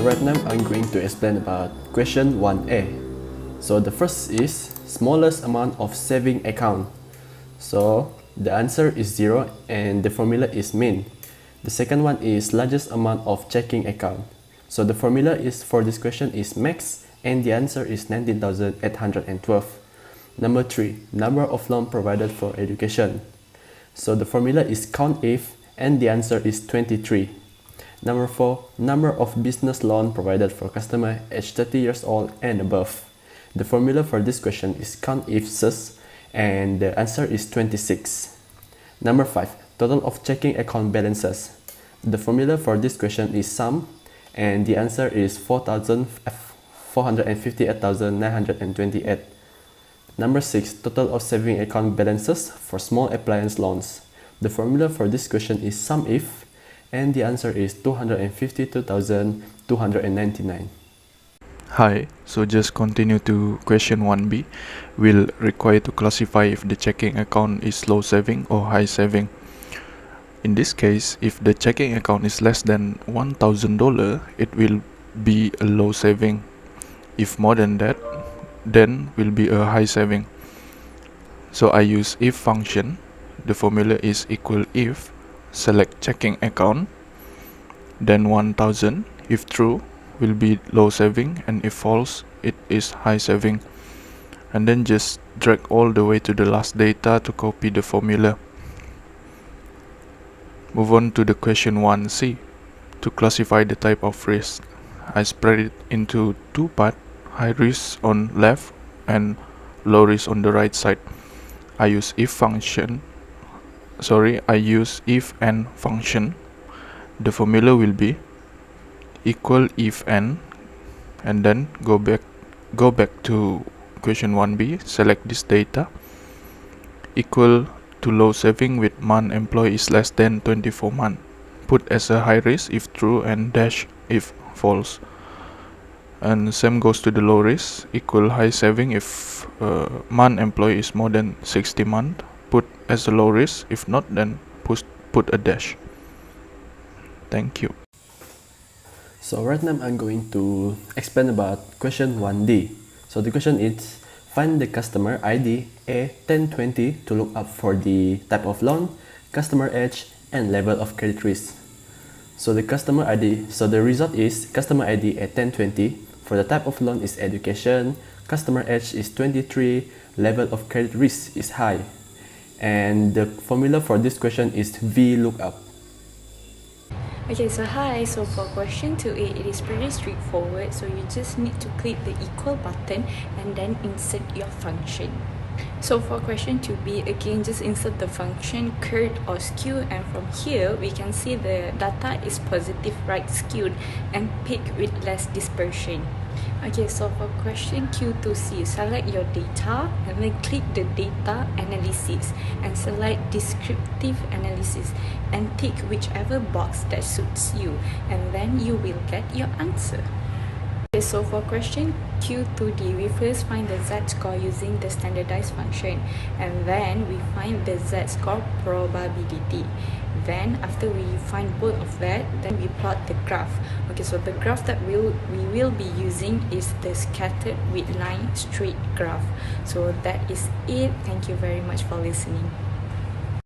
right now I'm going to explain about question 1a. So the first is smallest amount of saving account. So the answer is 0 and the formula is min. The second one is largest amount of checking account. So the formula is for this question is max and the answer is 19,812. Number 3, number of loan provided for education. So the formula is count if and the answer is 23. Number 4, number of business loan provided for customer aged 30 years old and above. The formula for this question is count if sus and the answer is 26. Number 5, total of checking account balances. The formula for this question is sum and the answer is 458,928. Number 6, total of saving account balances for small appliance loans. The formula for this question is sum if and the answer is 252,299. Hi, so just continue to question 1b. We'll require to classify if the checking account is low saving or high saving. In this case, if the checking account is less than $1,000, it will be a low saving. If more than that, then will be a high saving. So I use if function. The formula is equal if select checking account, then 1,000. If true, will be low saving, and if false, it is high saving. And then just drag all the way to the last data to copy the formula. Move on to the question 1c. To classify the type of risk, I spread it into two parts, high risk on left and low risk on the right side. I use if and function. The formula will be equal if and then go back to question 1b, select this data, equal to low saving with month employee is less than 24 months, put as a high risk if true and dash if false. And same goes to the low risk, equal high saving if month employee is more than 60 months, put as a low risk, if not then put a dash. Thank you. So right now I'm going to explain about question 1d. So the question is find the customer ID A1020 to look up for the type of loan, customer age, and level of credit risk. So the customer ID, so the result is customer ID A1020. For the type of loan is education, customer age is 23, level of credit risk is high. And the formula for this question is VLOOKUP. Okay, so hi, so for question 2a, it is pretty straightforward. So you just need to click the equal button and then insert your function. So for question 2b, again, just insert the function curved or skew, and from here we can see the data is positive right skewed and peak with less dispersion. Okay, so for question Q2C, select your data and then click the data analysis and select descriptive analysis and tick whichever box that suits you, and then you will get your answer. Okay, so for question Q2D, we first find the z-score using the standardized function, and then we find the z-score probability. Then after we find both of that, then we plot the graph. Okay, so the graph that we will be using is the scattered with line straight graph. So that is it. Thank you very much for listening.